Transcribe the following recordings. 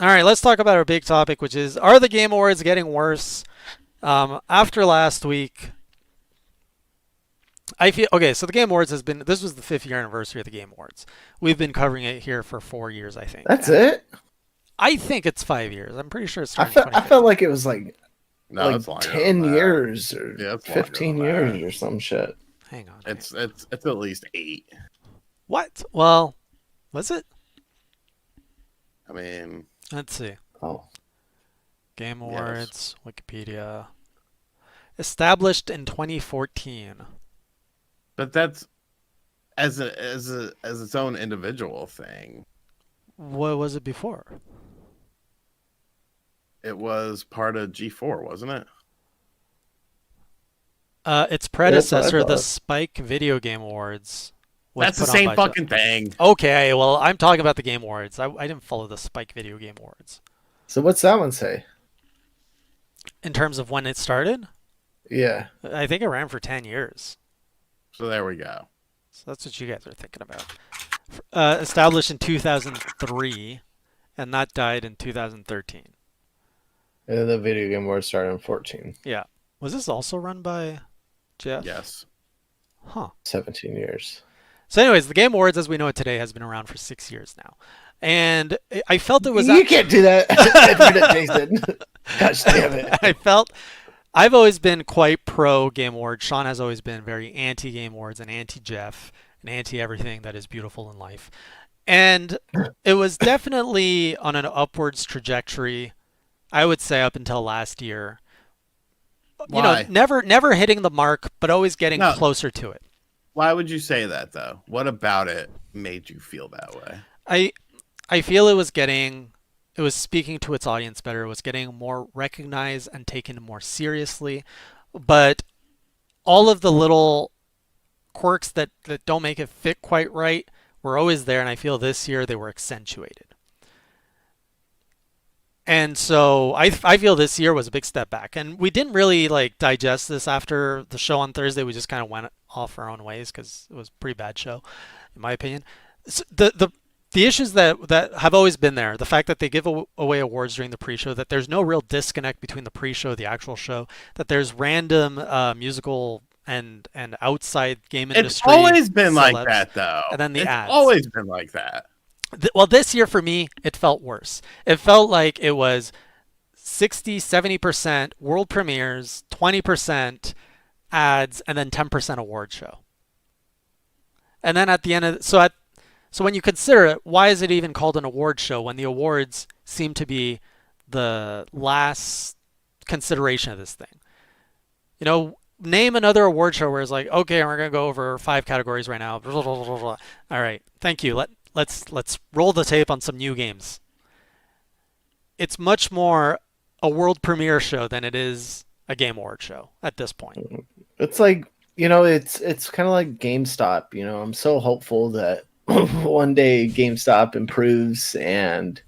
All right, let's talk about our big topic, which is, are the Game Awards getting worse? After last week, I feel okay. So the Game Awards has been. This was the 5th year anniversary of the Game Awards. We've been covering it here for 4 years, I think, That's and it. I think it's 5 years. I'm pretty sure it I started in felt I felt 2015. like it was No, like it's longer than 10 that. years or Yeah, it's longer than 15 years that. or some shit. Hang on. It's at least 8. What? Well, was it? I mean, Let's see. Oh, Game yes. Awards, Wikipedia. Established in 2014. But that's as its own individual thing. What was it before? It was part of G4, wasn't it? Its yeah, that's what I predecessor, the thought. Spike Video Game Awards, was That's the put on same by. fucking thing. Okay, well, I'm talking about the Game Awards. I didn't follow the Spike Video Game Awards. So what's that one say? In terms of when it started, Yeah. I think it ran for 10 years. So there we go. So that's what you guys are thinking about. Established in 2003, and that died in 2013. And then the video game war started in 14. Yeah. Was this also run by Jeff? Yes. Huh. 17 years. So, anyways, the Game Awards, as we know it today, has been around for 6 years now, and I felt it was. You can't do that. Admit it, Jason. Gosh damn it. I felt I've always been quite pro Game Awards. Sean has always been very anti Game Awards and anti Jeff and anti everything that is beautiful in life. And it was definitely on an upwards trajectory, I would say, up until last year. Why? Never hitting the mark, but always getting No. closer to it. Why would you say that though? What about it made you feel that way? I I feel it was speaking to its audience better. It was getting more recognized and taken more seriously. But all of the little quirks that don't make it fit quite right were always there, and I feel this year they were accentuated. And so I feel this year was a big step back. And we didn't really like digest this after the show on Thursday. We just kind of went off our own ways because it was a pretty bad show, in my opinion. The issues that have always been there, the fact that they give away awards during the pre-show, that there's no real disconnect between the pre-show and the actual show, that there's random musical and outside game It's industry always been like celebs, that though. and then the It's ads. always been like that. Well, this year for me, it felt worse. It felt like it was 60, 70% world premieres, 20% ads, and then 10% award show. And then at the end of so when you consider it, why is it even called an award show when the awards seem to be the last consideration of this thing? Name another award show where it's like, okay, we're gonna go over 5 categories right now. Blah, blah, blah, blah. All right, thank you. Let's roll the tape on some new games. It's much more a world premiere show than it is a Game Award show at this point. It's like, it's kind of like GameStop. I'm so hopeful that one day GameStop improves and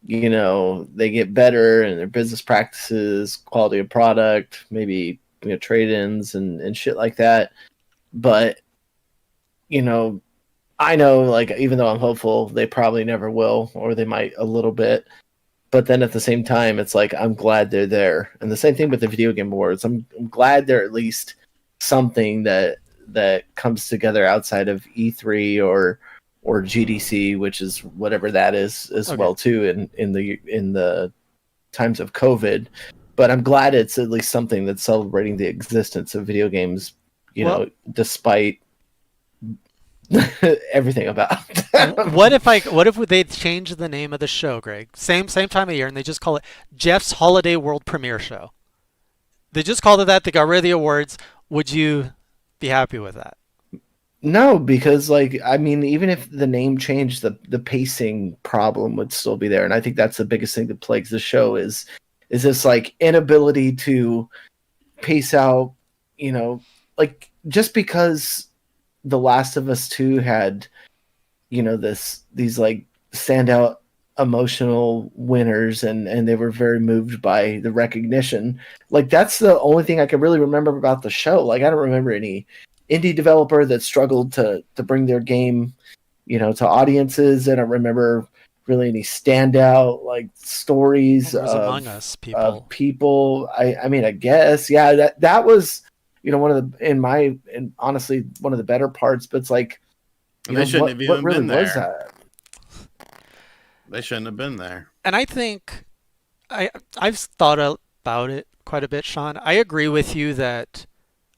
they get better in their business practices, quality of product, maybe trade-ins and shit like that. But I know, like, even though I'm hopeful, they probably never will, or they might a little bit. But then at the same time, it's like, I'm glad they're there. And the same thing with the video game awards. I'm glad they're at least something that comes together outside of E3 or GDC, which is whatever that is as Okay. well too in the times of COVID. But I'm glad it's at least something that's celebrating the existence of video games, Well, despite everything about what if they changed the name of the show, Greg? Same time of year, and they just call it Jeff's Holiday World Premiere Show. They just called it that. They got rid of the awards. Would you be happy with that? No, because I mean, even if the name changed, the pacing problem would still be there, and I think that's the biggest thing that plagues the show is this like inability to pace out, just because The Last of Us 2 had, these like standout emotional winners and they were very moved by the recognition. Like, that's the only thing I can really remember about the show. Like, I don't remember any indie developer that struggled to bring their game, to audiences. I don't remember really any standout like stories Well, there's Among Us of people. people. I mean, I guess, yeah, that was, one of the and honestly one of the better parts. But it's like, They shouldn't have what even really been was there. that? They shouldn't have been there. And I think I've thought about it quite a bit, Sean. I agree with you that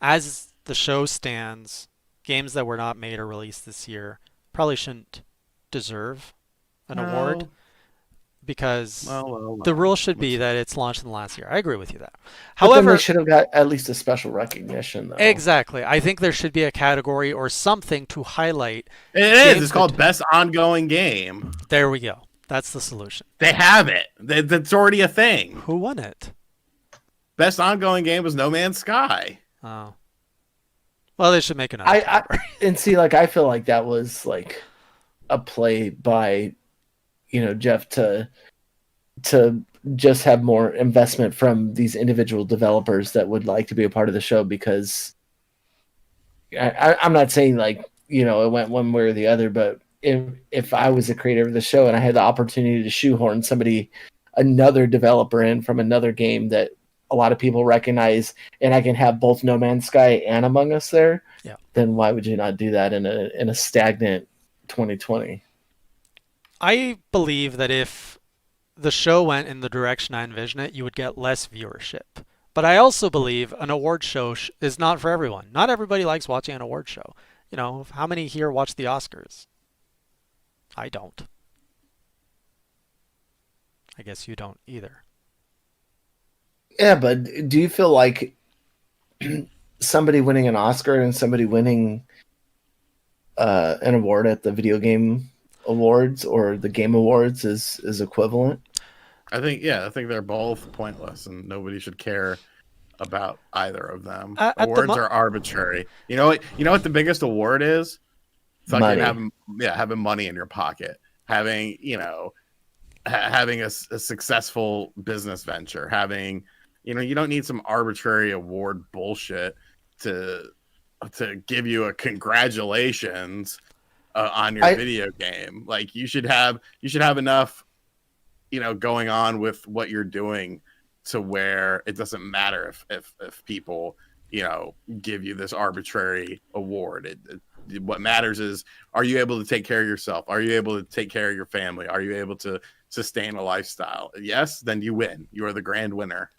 as the show stands, games that were not made or released this year probably shouldn't deserve an award No. because the Well. rule should be that it's launched in the last year. I agree with you there. But then they However, should have got at least a special recognition, though. exactly, I think there should be a category or something to highlight It is. games It's called that. Best Ongoing Game. There we go. That's the solution. They have it. That's already a thing. Who won it? Best Ongoing Game was No Man's Sky. Oh. Well, they should make another I category. and see, like, I feel like that was like a play by, Jeff to just have more investment from these individual developers that would like to be a part of the show, because I'm not saying like, it went one way or the other, but if I was a creator of the show and I had the opportunity to shoehorn another developer in from another game that a lot of people recognize, and I can have both No Man's Sky and Among Us there, Yeah. then why would you not do that in a stagnant 2020? I believe that if the show went in the direction I envision it, you would get less viewership. But I also believe an award show is not for everyone. Not everybody likes watching an award show. How many here watch the Oscars? I don't. I guess you don't either. Yeah, but do you feel like somebody winning an Oscar and somebody winning an award at the video game awards or the game awards is equivalent? I think they're both pointless, and nobody should care about either of them. Awards are arbitrary. You know what? You know what the biggest award is? Money. Having money in your pocket, having having a successful business venture, having you don't need some arbitrary award bullshit to give you a congratulations on your video game. Like you should have enough going on with what you're doing to where it doesn't matter if people give you this arbitrary award. What matters is, are you able to take care of yourself? Are you able to take care of your family? Are you able to sustain a lifestyle? Yes, then you win. You are the grand winner.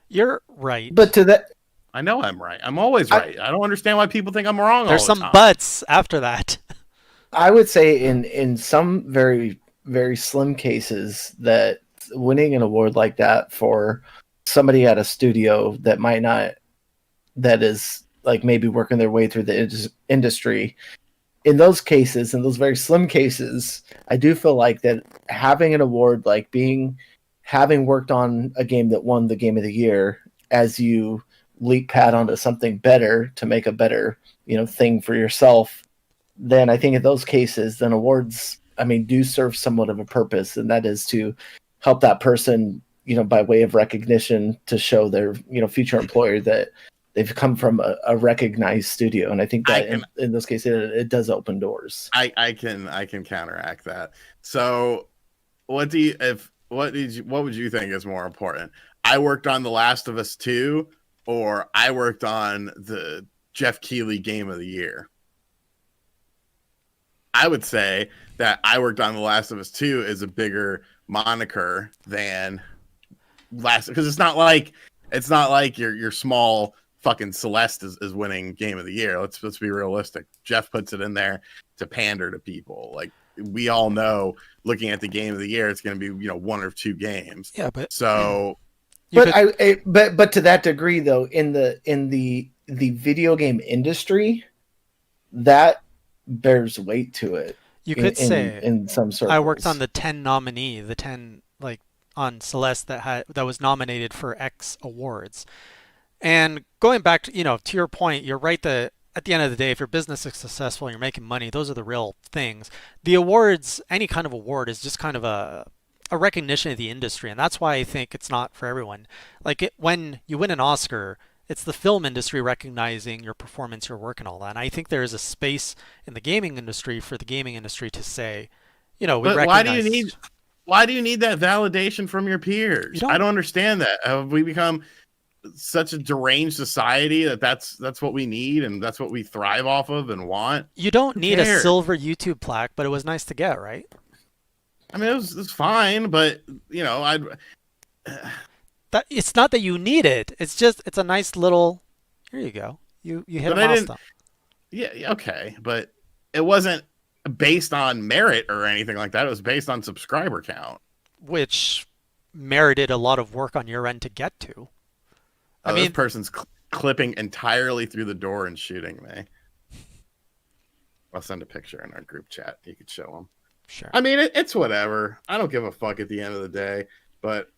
You're right. But to that, I know I'm right. I'm always right. I don't understand why people think I'm wrong. There's all the some time. buts after that. I would say in some very, very slim cases that winning an award like that for somebody at a studio that is like maybe working their way through the industry, in those cases, in those very slim cases, I do feel like that having an award, like having worked on a game that won the game of the year, as you leap pad onto something better to make a better thing for yourself, then I think in those cases, then awards, do serve somewhat of a purpose, and that is to help that person, by way of recognition, to show their future employer that they've come from a recognized studio. And I think that in those cases, it does open doors. I can counteract that. So what would you think is more important? I worked on The Last of Us 2, or I worked on the Jeff Keighley Game of the Year? I would say that I worked on The Last of Us 2 is a bigger moniker than because it's not like your small fucking Celeste is winning Game of the Year. Let's be realistic. Jeff puts it in there to pander to people. Like, we all know, looking at the Game of the Year, it's going to be one or two games. Yeah, but so. But to that degree, though, in the video game industry, that bears weight to it. You could say in some circles. I worked on the 10 nominee, the 10 on Celeste that was nominated for X awards. And going back to your point, you're right that at the end of the day, if your business is successful and you're making money, those are the real things. The awards, any kind of award, is just kind of a recognition of the industry, and that's why I think it's not for everyone. When you win an Oscar, it's the film industry recognizing your performance, your work, and all that. And I think there is a space in the gaming industry for the gaming industry to say, we recognize. Why do you need that validation from your peers? don't- I don't understand that. Have we become such a deranged society that's what we need and that's what we thrive off of and want? You don't Who need a cares? silver YouTube plaque, but it was nice to get, right? I mean, it was fine, but you know, That it's not that you need it. It's just it's a nice little. Here you go. You hit But a I didn't- milestone. yeah, okay, but it wasn't based on merit or anything like that. It was based on subscriber count. Which merited a lot of work on your end to get to. I This mean, person's clipping entirely through the door and shooting me. I'll send a picture in our group chat. You could show them. sure. I mean, it's whatever. I don't give a fuck at the end of the day, but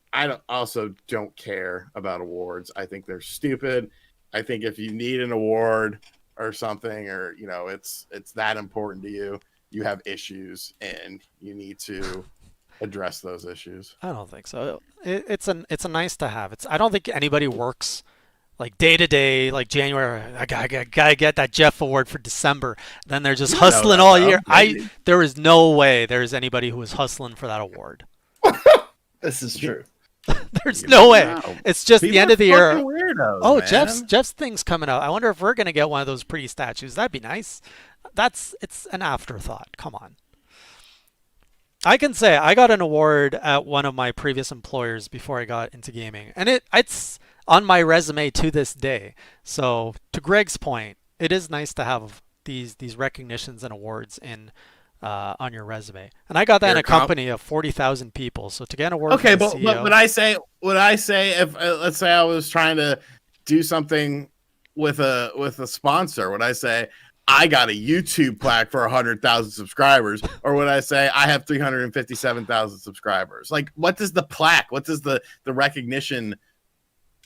also don't care about awards. I think they're stupid. I think if you need an award or something, or you know, it's that important to you, you have issues and you need to address those issues. I don't think so. It's a nice to have. I don't think anybody works like day to day, like January. I gotta get that Jeff Award for December. Then they're just You know hustling that, all though. year. There is no way there's anybody who is hustling for that award. This is true. There's no way. No. It's just the People end are of the year. fucking weirdos, Oh, man. Jeff's thing's coming out. I wonder if we're gonna get one of those pretty statues. That'd be nice. It's an afterthought. Come on. I can say I got an award at one of my previous employers before I got into gaming, and it's on my resume to this day. So to Greg's point, it is nice to have these recognitions and awards in on your resume. And I got that in Your a company of 40,000 people. So to get an award Okay, from the but CEO, would I say if let's say I was trying to do something with a sponsor, would I say I got a YouTube plaque for 100,000 subscribers, or would I say I have 357,000 subscribers? Like, what does the plaque, what does the recognition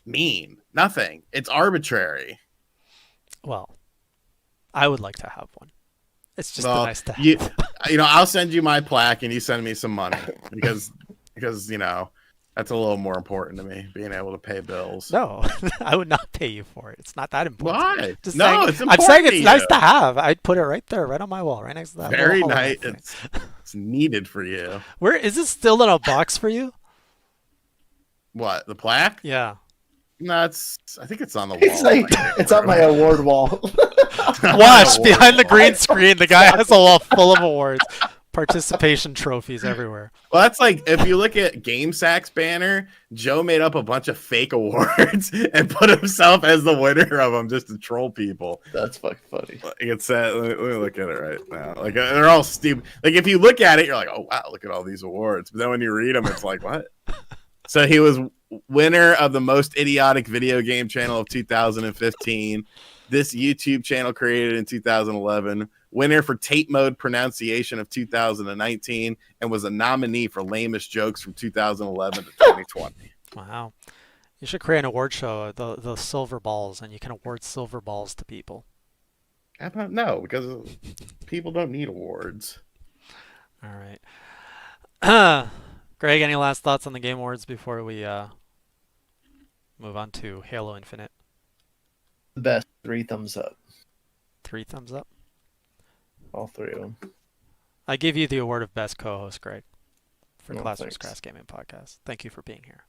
mean? Nothing. It's arbitrary. well, I would like to have one. It's just Well, nice to have. you know, I'll send you my plaque and you send me some money because you know that's a little more important to me, being able to pay bills. No, I would not pay you for it. It's not that important. Why? Just No, saying, it's I'm important saying to it's nice you. to have. I'd put it right there, right on my wall, right next to that. Very little nice. hologram thing. It's needed for you. Where is it still in a box for you? What, the plaque? Yeah. No, I think it's on the wall. It's like it's on my award wall. Watch behind the green screen. The guy has a wall full of awards, participation trophies everywhere. Well, that's like if you look at GameSack's banner, Joe made up a bunch of fake awards and put himself as the winner of them just to troll people. That's fucking funny. Like it's let me look at it right now. Like they're all stupid. Like if you look at it, you're like, oh wow, look at all these awards. But then when you read them, it's like what? So he was winner of the most idiotic video game channel of 2015. This YouTube channel created in 2011. Winner for tape mode pronunciation of 2019, and was a nominee for lamest jokes from 2011 to 2020. Wow. You should create an award show, the silver balls, and you can award silver balls to people. How about no? Because people don't need awards. All right. Greg, any last thoughts on the Game Awards before we move on to Halo Infinite? The best 3 thumbs up. 3 thumbs up. All 3 of them. I give you the award of best co-host, Greg, for Oh, Classroom thanks. Crash Gaming Podcast. Thank you for being here.